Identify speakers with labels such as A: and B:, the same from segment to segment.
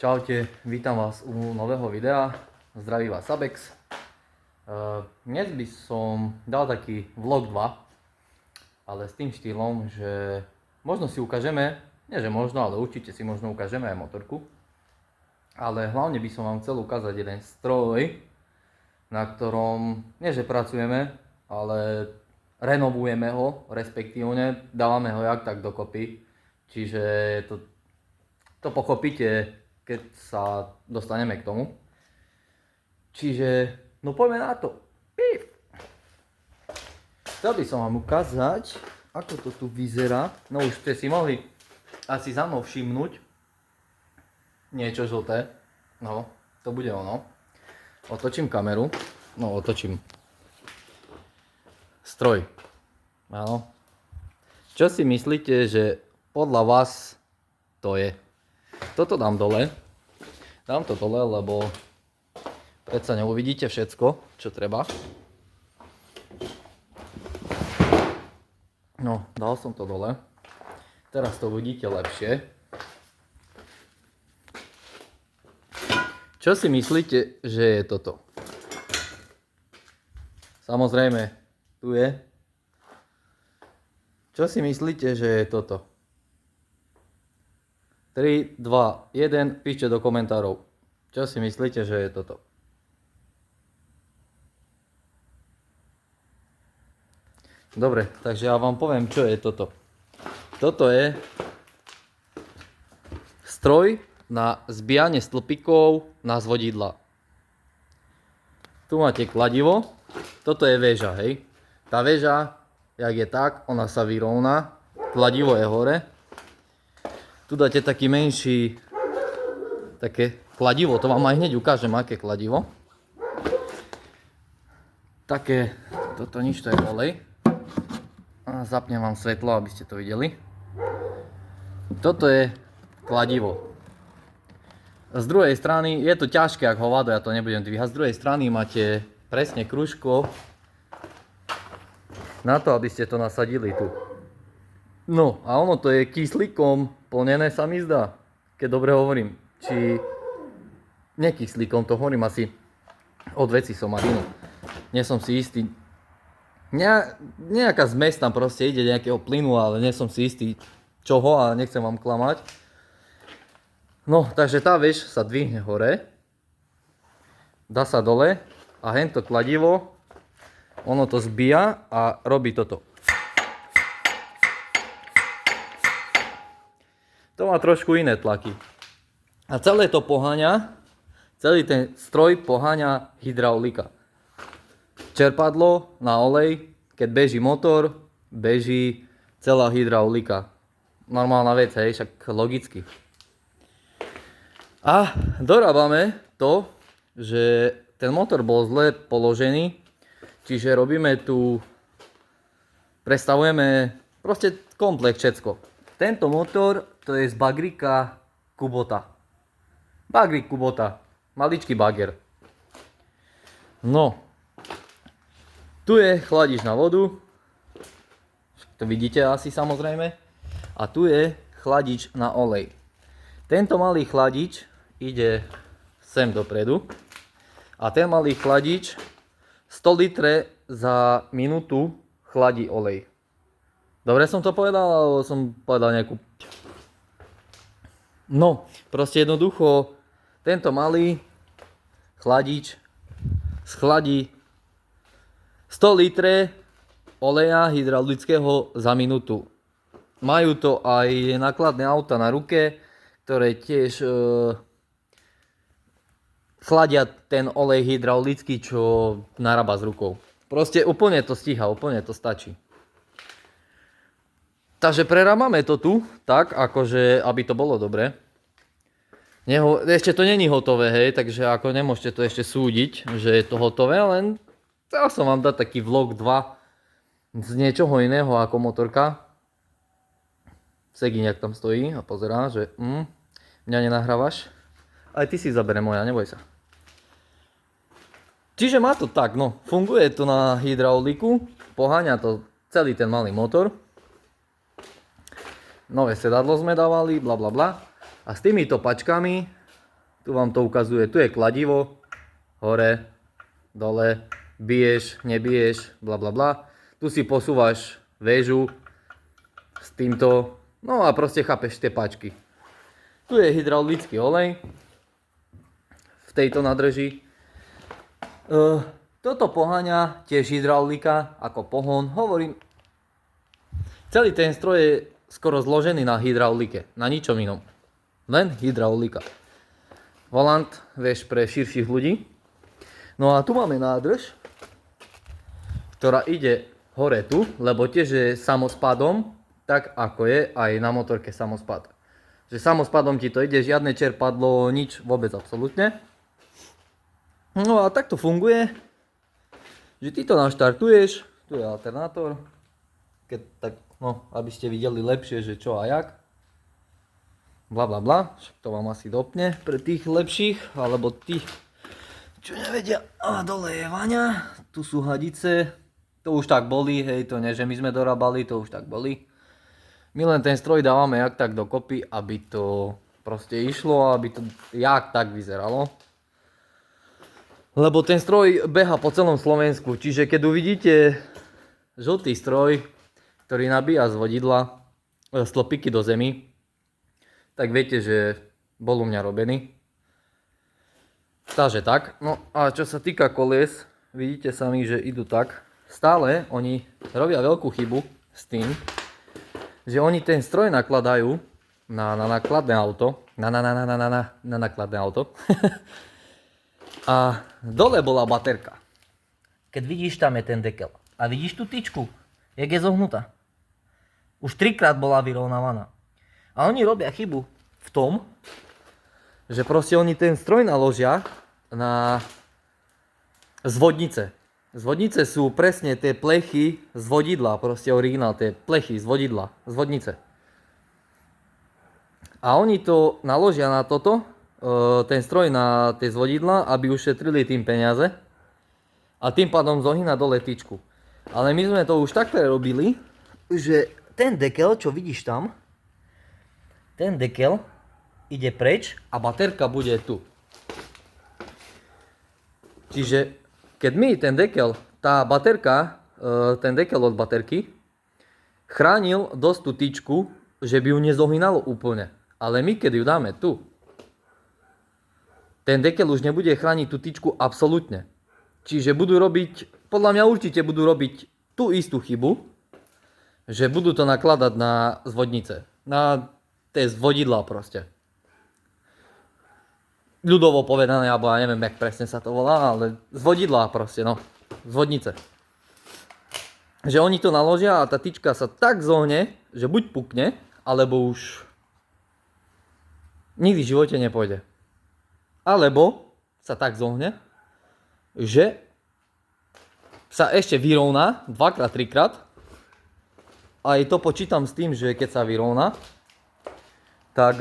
A: Čaute, vítam vás u nového videa. Zdraví vás Sabex. Dnes by som dal taký vlog 2, ale s tým štýlom, že možno si ukážeme, nie že možno, ale určite si možno ukážeme aj motorku. Ale hlavne by som vám chcel ukázať jeden stroj, na ktorom nie že pracujeme, ale renovujeme ho, respektívne dávame ho jak tak dokopy. Čiže to pochopíte, keď sa dostaneme k tomu. Čiže, no poďme na to. Pif. Chcel by som vám ukázať, ako to tu vyzerá. No už ste si mohli asi za mnou všimnúť niečo žlté. No, to bude ono. Otočím kameru. No, otočím. Stroj. Áno. Čo si myslíte, že podľa vás to je? Toto dám dole. Dám to dole, lebo predsa neuvidíte všetko, čo treba. No, dal som to dole. Teraz to uvidíte lepšie. Čo si myslíte, že je toto? Samozrejme, tu je. Čo si myslíte, že je toto? 3, 2, 1, píšte do komentárov. Čo si myslíte, že je toto? Dobre, takže ja vám poviem, čo je toto. Toto je stroj na zbijanie stĺpikov na zvodidla. Tu máte kladivo. Toto je väža, hej. Tá väža, jak je tak, ona sa vyrovná. Kladivo je hore. Tu dáte taký menší, také kladivo, to vám aj hneď ukážem, aké kladivo. Také, toto nič, to je olej. A zapnem vám svetlo, aby ste to videli. Toto je kladivo. Z druhej strany, je to ťažké, ak hovado, ja to nebudem dvíhať. Z druhej strany máte presne krúžko na to, aby ste to nasadili tu. No a ono to je kyslíkom plnené, sa mi zdá, keď dobre hovorím. Či nekyslíkom, to hovorím asi od veci somarinu. Nie som si istý. Nejaká zmes tam proste ide, nejakého plynu, ale nie som si istý čoho a nechcem vám klamať. No, takže tá väž sa dvihne hore, dá sa dole a hento kladivo, ono to zbíja a robí toto. To má trošku iné tlaky. A celé to poháňa, celý ten stroj poháňa hydraulika. Čerpadlo na olej, keď beží motor, beží celá hydraulika. Normálna vec, hej, však logicky. A dorábame to, že ten motor bol zle položený, čiže robíme tu, prestavujeme proste komplet všetko. Tento motor, to je z bagrika Kubota. Bagrik Kubota. Maličký bager. No. Tu je chladič na vodu. To vidíte asi samozrejme. A tu je chladič na olej. Tento malý chladič ide sem dopredu. A ten malý chladič 100 litre za minútu chladí olej. Dobre som to povedal, alebo som povedal nejakú... No, proste jednoducho, tento malý chladič schladí 100 litre oleja hydraulického za minútu. Majú to aj nákladné auta na ruke, ktoré tiež chladia ten olej hydraulický, čo narába s rukou. Proste úplne to stíha, úplne to stačí. Takže prerábame to tu, tak akože, aby to bolo dobre. Ešte to není hotové, hej, takže ako nemôžete to ešte súdiť, že je to hotové, len chcel som vám dať taký vlog 2 z niečoho iného ako motorka. Segíňak tam stojí a pozerá, že mňa nenahrávaš. Aj ty si zabere moja, neboj sa. Čiže má to tak, no, funguje to na hydrauliku, poháňa to celý ten malý motor. Nové sedadlo sme dávali, bla bla bla. A s týmito pačkami Tu vám to ukazuje, tu je kladivo, hore, dole, biješ, nebiješ, bla bla bla. Tu si posúvaš väžu s týmto, no a proste chápeš tie páčky. Tu je hydraulický olej v tejto nádrži. Toto poháňa tiež hydraulika ako pohon. Hovorím, celý ten stroj je skoro zložený na hydraulike, na ničom inom. Len hydraulika. Volant, vieš, pre širších ľudí. No a tu máme nádrž, ktorá ide hore tu, lebo tiež je samospádom, tak ako je aj na motorke samospád. Že samospádom ti to ide, žiadne čerpadlo, nič, vôbec absolútne. No a takto funguje, že ty to naštartuješ, tu je alternátor, keď tak, no, aby ste videli lepšie, že čo a jak. Bla bla bla, však to vám asi dopne pre tých lepších, alebo tých, čo nevedia. A dole je vaňa, tu sú hadice, to už tak boli, hej, to nie, že my sme dorábali, to už tak boli. My len ten stroj dávame jak tak dokopy, aby to proste išlo, aby to jak tak vyzeralo. Lebo ten stroj beha po celom Slovensku, čiže keď uvidíte žltý stroj, ktorý nabíja z vodidla stĺpiky do zemi, tak viete, že bol u mňa robený. Takže tak. No a čo sa týka kolies, vidíte sami, že idú tak. Stále oni robia veľkú chybu s tým, že oni ten stroj nakladajú na nakladné auto. Na nakladné auto. A dole bola baterka. Keď vidíš, tam je ten dekel. A vidíš tú tyčku, jak je zohnutá. Už 3-krát bola vyrovnávaná. A oni robia chybu v tom, že proste oni ten stroj naložia na zvodnice. Zvodnice sú presne tie plechy z vodidla, proste originál, tie plechy z vodidla, z vodnice. A oni to naložia na toto, ten stroj na tie zvodidla, aby ušetrili tým peniaze. A tým pádom zohyna dole tyčku. Ale my sme to už tak prerobili, že ten dekel, čo vidíš tam, ten dekel ide preč a baterka bude tu. Čiže keď my ten dekel, tá baterka, ten dekel od baterky chránil dosť tú tyčku, že by ju nezohynalo úplne. Ale my keď ju dáme tu, ten dekel už nebude chrániť tú tyčku absolútne. Čiže budú robiť, podľa mňa určite budú robiť tú istú chybu, že budú to nakladať na zvodnice. Na tie zvodidlá proste. Ľudovo povedané, alebo ja neviem, jak presne sa to volá, ale zvodidlá proste, no. Zvodnice. Že oni to naložia a tá tyčka sa tak zohne, že buď pukne, alebo už nikdy v živote nepôjde. Alebo sa tak zohne, že sa ešte vyrovná 2-krát, 3-krát. Aj to počítam s tým, že keď sa vyrovná, tak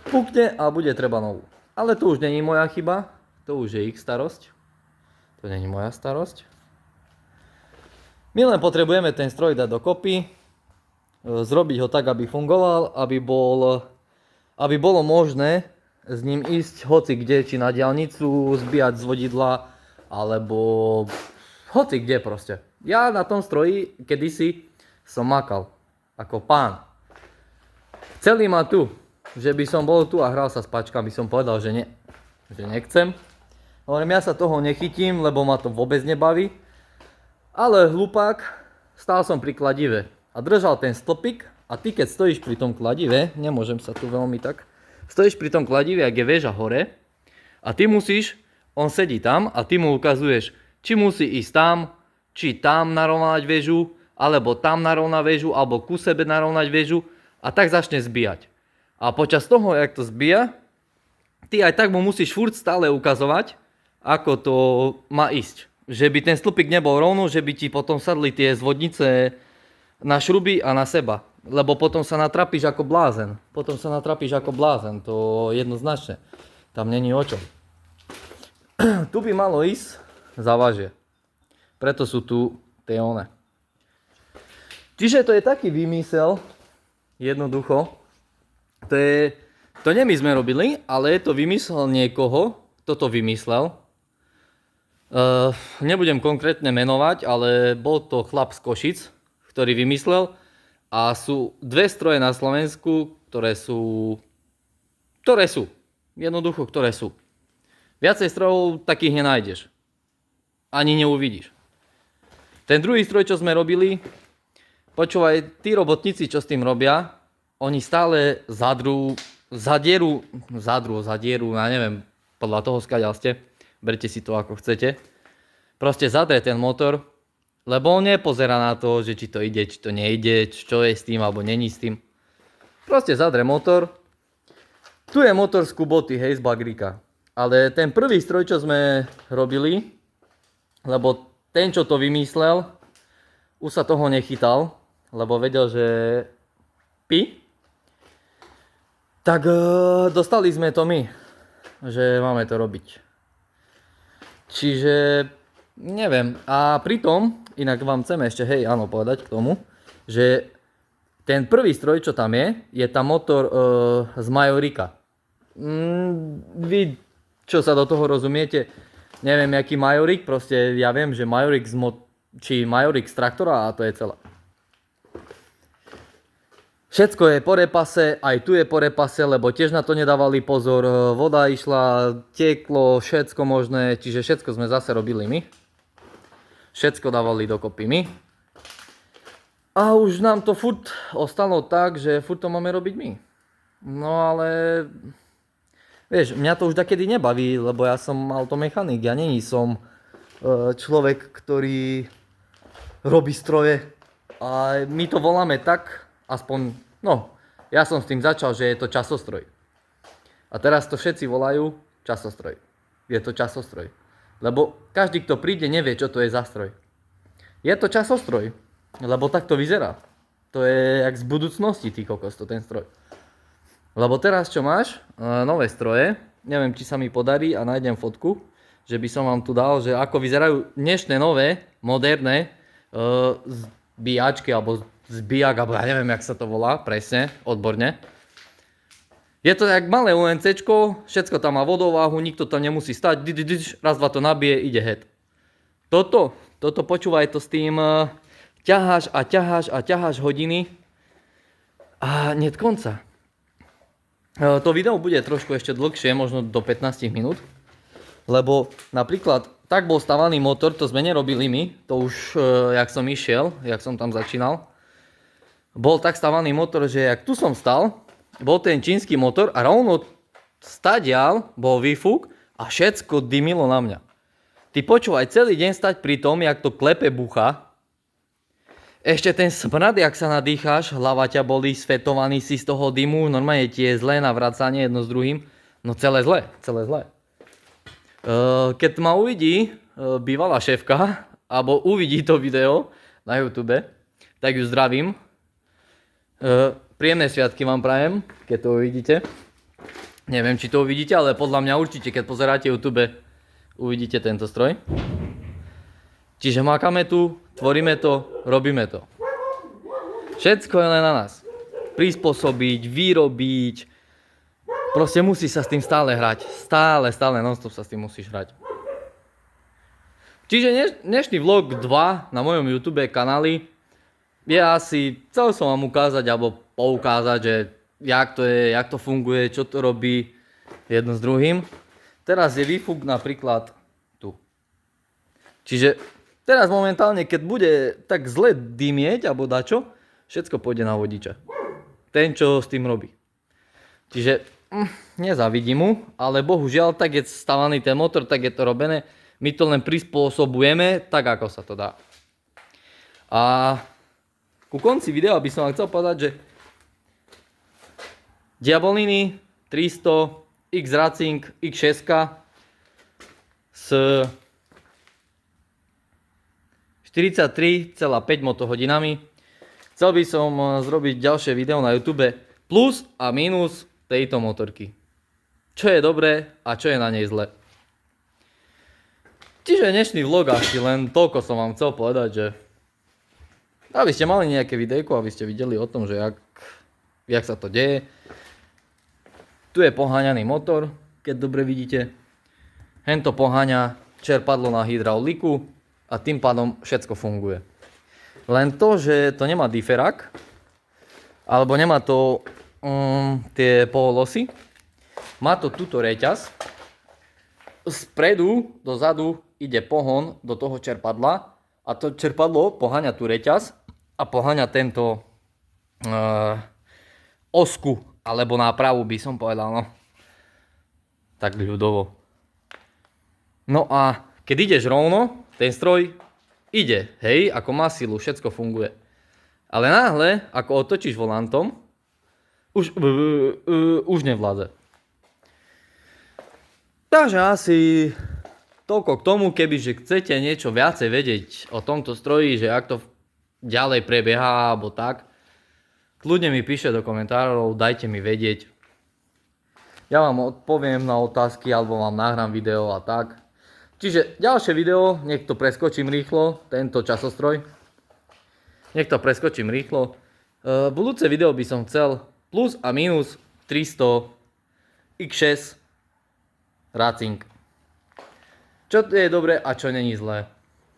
A: pukne a bude treba novú. Ale to už není moja chyba, to už je ich starosť. To není moja starosť. My len potrebujeme ten stroj dať dokopy, zrobiť ho tak, aby fungoval, aby bolo možné s ním ísť hoci kde, či na diaľnicu, zbíjať z vodidla, alebo hoci kde proste. Ja na tom stroji kedysi som makal, ako pán. Celý ma tu, že by som bol tu a hral sa s pačkami, som povedal, že nie, že nechcem. Hovorím, ja sa toho nechytím, lebo ma to vôbec nebaví. Ale hlupák, stál som pri kladive a držal ten stĺpik a ty keď stojíš pri tom kladive, nemôžem sa tu veľmi tak, stojíš pri tom kladive, ak je väža hore a ty musíš, on sedí tam a ty mu ukazuješ, či musí ísť tam, či tam narovnať väžu, alebo tam narovnať väžu, alebo ku sebe narovnať väžu a tak začne zbíjať. A počas toho, jak to zbíja, ty aj tak mu musíš furt stále ukazovať, ako to má ísť. Že by ten stĺpik nebol rovno, že by ti potom sadli tie zvodnice na šruby a na seba. Lebo potom sa natrapíš ako blázen. To jednoznačne. Tam není o čom. Tu by malo ísť závažie. Preto sú tu tie one. Čiže to je taký výmysel, jednoducho. To je To nie my sme robili, ale je to vymyslel niekoho, kto to vymyslel. Nebudem konkrétne menovať, ale bol to chlap z Košic, ktorý vymyslel a sú dve stroje na Slovensku, ktoré sú. Jednoducho, ktoré sú. Viacej strojov takých nenájdeš. Ani neuvidíš. Ten druhý stroj, čo sme robili, počúvaj, tí robotníci, čo s tým robia, oni stále zadierú, ja neviem, podľa toho, skáďal ste, berte si to ako chcete. Proste zadre ten motor, lebo on nepozerá na to, že či to ide, či to nejde, čo je s tým, alebo není s tým. Proste zadre motor. Tu je motor z Kuboty, hej, z Bagrika. Ale ten prvý stroj, čo sme robili, lebo ten, čo to vymyslel, už sa toho nechytal, lebo vedel, že tak dostali sme to my, že máme to robiť. Čiže neviem. A pritom, inak vám chcem ešte, áno, povedať k tomu, že ten prvý stroj, čo tam je tam motor z Majorika. Vy, čo sa do toho rozumiete, neviem, aký Majorik, proste ja viem, že Majorik z traktora a to je celé. Všetko je po repase, aj tu je po repase, lebo tiež na to nedávali pozor. Voda išla, teklo, všetko možné, čiže všetko sme zase robili my. Všetko dávali dokopy my. A už nám to furt ostalo tak, že furt to máme robiť my. No ale vieš, mňa to už takedy nebaví, lebo ja som automechanik, ja není som človek, ktorý robí stroje. A my to voláme tak, aspoň, no, ja som s tým začal, že je to časostroj. A teraz to všetci volajú časostroj. Je to časostroj. Lebo každý, kto príde, nevie, čo to je za stroj. Je to časostroj, lebo tak to vyzerá. To je jak z budúcnosti, ty kokos, to ten stroj. Lebo teraz čo máš? Nové stroje. Neviem, či sa mi podarí a nájdem fotku, že by som vám tu dal, že ako vyzerajú dnešné nové, moderné zbíjačky alebo zbíjak, alebo ja neviem, jak sa to volá presne, odborne. Je to jak malé UNCčko, všetko tam má vodováhu, nikto tam nemusí stať, raz, dva to nabije, ide head. Toto počúvaj to s tým, ťaháš a ťaháš hodiny a nie konca. To video bude trošku ešte dlhšie, možno do 15 minút, lebo napríklad tak bol stavaný motor, to sme nerobili my, to už jak som išiel, jak som tam začínal. Bol tak stavaný motor, že jak tu som stal, bol ten čínsky motor a rovno stadial bol výfuk a všetko dymilo na mňa. Ty počúvaj, celý deň stať pri tom, jak to klepe bucha. Ešte ten smrad, jak sa nadýcháš, hlava ťa bolí, svetovaný si z toho dymu, normálne ti je zlé na vracanie jedno s druhým. No celé zlé. Keď ma uvidí bývalá šéfka, alebo uvidí to video na YouTube, tak ju zdravím. Príjemné sviatky vám prajem, keď to uvidíte. Neviem, či to uvidíte, ale podľa mňa určite, keď pozeráte YouTube, uvidíte tento stroj. Čiže makáme tu, tvoríme to, robíme to. Všetko je len na nás. Prispôsobiť, vyrobiť. Proste musí sa s tým stále hrať. Stále, non-stop sa s tým musíš hrať. Čiže dnešný vlog 2 na mojom YouTube kanáli je asi, chcel som vám ukázať alebo poukázať, že jak to funguje, čo to robí jedno s druhým. Teraz je výfuk napríklad tu. Čiže teraz momentálne, keď bude tak zle dymieť alebo dačo, všetko pôjde na vodiča. Ten, čo s tým robí. Čiže nezávidím mu, ale bohužiaľ tak je stavaný ten motor, tak je to robené. My to len prispôsobujeme tak, ako sa to dá. A ku konci videa by som vám chcel povedať, že Diabolini 300 X Racing X6 s 43,5 motohodinami. Chcel by som zrobiť ďalšie video na YouTube plus a minus tejto motorky. Čo je dobré a čo je na nej zle. Čiže dnešný vlog asi len toľko som vám chcel povedať, že aby ste mali nejaké videjko, aby ste videli o tom, že jak sa to deje. Tu je poháňaný motor, keď dobre vidíte. Hento poháňa čerpadlo na hydrauliku a tým pádom všetko funguje. Len to, že to nemá diferák, alebo nemá to tie polosy, má to túto reťaz. Spredu dozadu ide pohon do toho čerpadla a to čerpadlo poháňa tú reťaz a poháňa tento osku, alebo nápravu by som povedal, no. Tak ľudovo. No a keď ideš rovno, ten stroj ide, hej, ako má silu, všetko funguje. Ale náhle, ako otočíš volantom, už nevládze. Takže asi toľko k tomu, kebyže chcete niečo viacej vedieť o tomto stroji, že ak to ďalej prebieha, alebo tak, kľudne mi píšte do komentárov, dajte mi vedieť. Ja vám odpoviem na otázky, alebo vám nahrám video a tak. Čiže ďalšie video, nech to preskočím rýchlo, tento časostroj. Nech to preskočím rýchlo. Budúce video by som chcel plus a minus 300 X6 Racing. Čo je dobré a čo není zlé.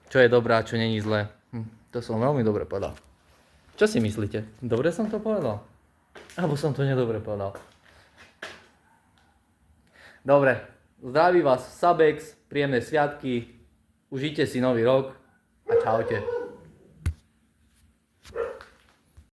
A: Čo je dobré a čo není zlé. To som veľmi dobre povedal. Čo si myslíte? Dobre som to povedal? Alebo som to nedobre povedal? Dobre, zdraví vás Sabex, príjemné sviatky, užite si nový rok a čaute.